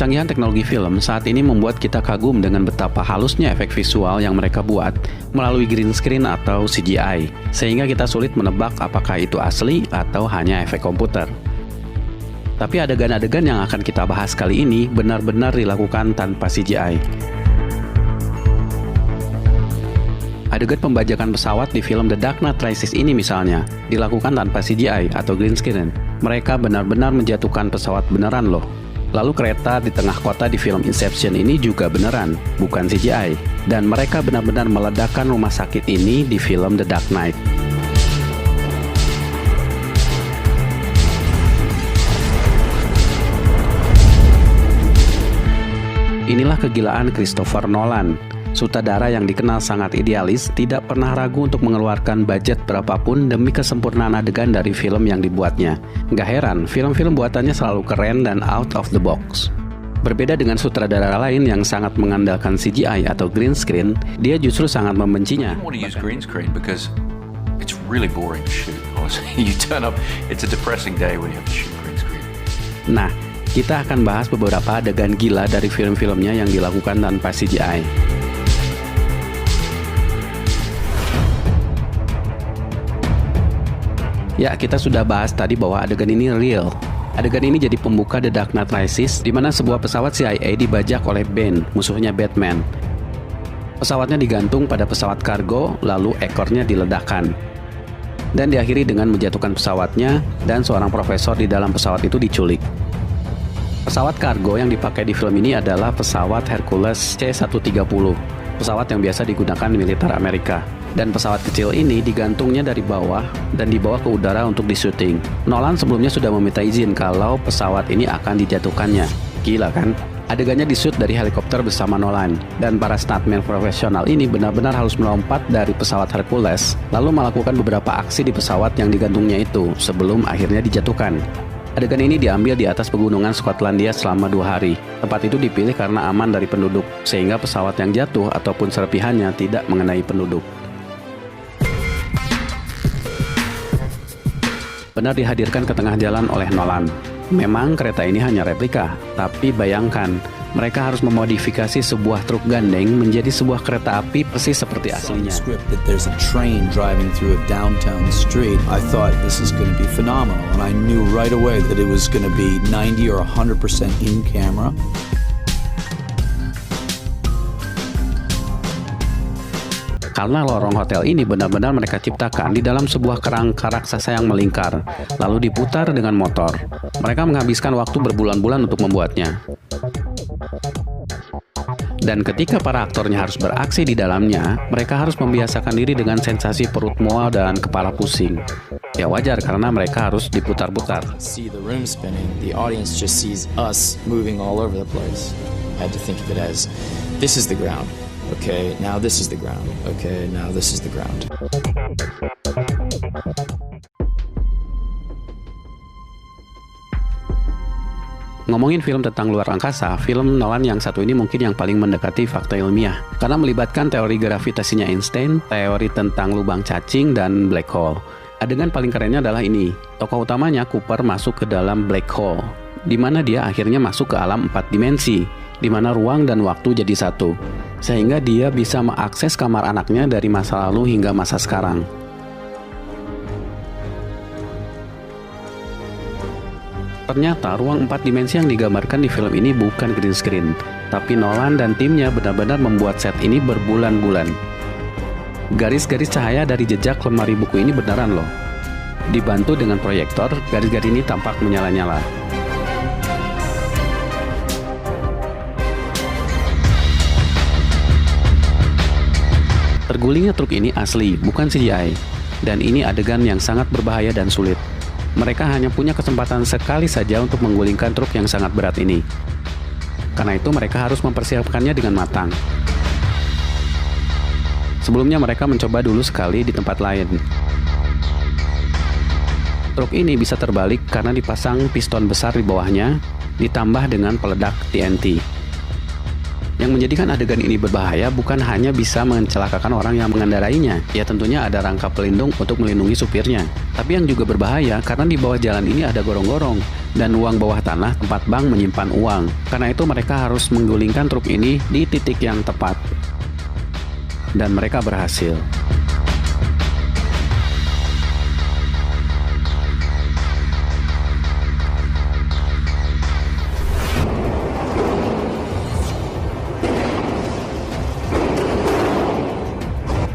Kecanggihan teknologi film saat ini membuat kita kagum dengan betapa halusnya efek visual yang mereka buat melalui green screen atau CGI, sehingga kita sulit menebak apakah itu asli atau hanya efek komputer. Tapi adegan-adegan yang akan kita bahas kali ini benar-benar dilakukan tanpa CGI. Adegan pembajakan pesawat di film The Dark Knight Rises ini misalnya, dilakukan tanpa CGI atau green screen. Mereka benar-benar menjatuhkan pesawat beneran loh. Lalu kereta di tengah kota di film Inception ini juga beneran, bukan CGI. Dan mereka benar-benar meledakkan rumah sakit ini di film The Dark Knight. Inilah kegilaan Christopher Nolan. Sutradara yang dikenal sangat idealis, tidak pernah ragu untuk mengeluarkan budget berapapun demi kesempurnaan adegan dari film yang dibuatnya. Nggak heran, film-film buatannya selalu keren dan out of the box. Berbeda dengan sutradara lain yang sangat mengandalkan CGI atau green screen, dia justru sangat membencinya. Nah, kita akan bahas beberapa adegan gila dari film-filmnya yang dilakukan tanpa CGI. Ya, kita sudah bahas tadi bahwa adegan ini real. Adegan ini jadi pembuka The Dark Knight Rises, di mana sebuah pesawat CIA dibajak oleh Bane, musuhnya Batman. Pesawatnya digantung pada pesawat kargo, lalu ekornya diledakkan. Dan diakhiri dengan menjatuhkan pesawatnya, dan seorang profesor di dalam pesawat itu diculik. Pesawat kargo yang dipakai di film ini adalah pesawat Hercules C-130, pesawat yang biasa digunakan militer Amerika. Dan pesawat kecil ini digantungnya dari bawah dan dibawa ke udara untuk disyuting. Nolan sebelumnya sudah meminta izin kalau pesawat ini akan dijatuhkannya. Gila kan? Adegannya dishoot dari helikopter bersama Nolan. Dan para stuntman profesional ini benar-benar harus melompat dari pesawat Hercules, lalu melakukan beberapa aksi di pesawat yang digantungnya itu sebelum akhirnya dijatuhkan. Adegan ini diambil di atas pegunungan Skotlandia selama 2 hari. Tempat itu dipilih karena aman dari penduduk, sehingga pesawat yang jatuh ataupun serpihannya tidak mengenai penduduk. Benar dihadirkan ke tengah jalan oleh Nolan. Memang kereta ini hanya replika, tapi bayangkan, mereka harus memodifikasi sebuah truk gandeng menjadi sebuah kereta api persis seperti aslinya. Karena lorong hotel ini benar-benar mereka ciptakan di dalam sebuah kerangka raksasa yang melingkar, lalu diputar dengan motor. Mereka menghabiskan waktu berbulan-bulan untuk membuatnya. Dan ketika para aktornya harus beraksi di dalamnya, mereka harus membiasakan diri dengan sensasi perut mual dan kepala pusing. Ya wajar karena mereka harus diputar-putar. Okay, now this is the ground. Okay, now this is the ground. Ngomongin film tentang luar angkasa, film Nolan yang satu ini mungkin yang paling mendekati fakta ilmiah. Karena melibatkan teori gravitasinya Einstein, teori tentang lubang cacing, dan black hole. Adegan paling kerennya adalah ini. Tokoh utamanya, Cooper, masuk ke dalam black hole, di mana dia akhirnya masuk ke alam 4 dimensi, di mana ruang dan waktu jadi satu, sehingga dia bisa mengakses kamar anaknya dari masa lalu hingga masa sekarang. Ternyata ruang 4 dimensi yang digambarkan di film ini bukan green screen, tapi Nolan dan timnya benar-benar membuat set ini berbulan-bulan. Garis-garis cahaya dari jejak lemari buku ini beneran loh. Dibantu dengan proyektor, garis-garis ini tampak menyala-nyala. Tergulingnya truk ini asli, bukan CGI. Dan ini adegan yang sangat berbahaya dan sulit. Mereka hanya punya kesempatan sekali saja untuk menggulingkan truk yang sangat berat ini. Karena itu mereka harus mempersiapkannya dengan matang. Sebelumnya mereka mencoba dulu sekali di tempat lain. Truk ini bisa terbalik karena dipasang piston besar di bawahnya, ditambah dengan peledak TNT. Yang menjadikan adegan ini berbahaya bukan hanya bisa mencelakakan orang yang mengendarainya, ya tentunya ada rangka pelindung untuk melindungi supirnya. Tapi yang juga berbahaya karena di bawah jalan ini ada gorong-gorong dan ruang bawah tanah tempat bank menyimpan uang. Karena itu mereka harus menggulingkan truk ini di titik yang tepat. Dan mereka berhasil.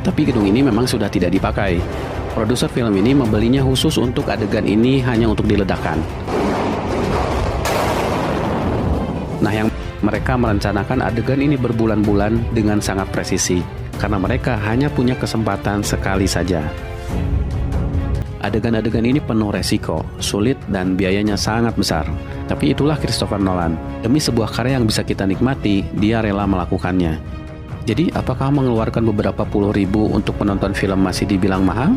Tapi gedung ini memang sudah tidak dipakai. Produser film ini membelinya khusus untuk adegan ini hanya untuk diledakkan. Nah, yang mereka merencanakan adegan ini berbulan-bulan dengan sangat presisi, karena mereka hanya punya kesempatan sekali saja. Adegan-adegan ini penuh resiko, sulit, dan biayanya sangat besar. Tapi itulah Christopher Nolan. Demi sebuah karya yang bisa kita nikmati, dia rela melakukannya. Jadi, apakah mengeluarkan beberapa puluh ribu untuk menonton film masih dibilang mahal?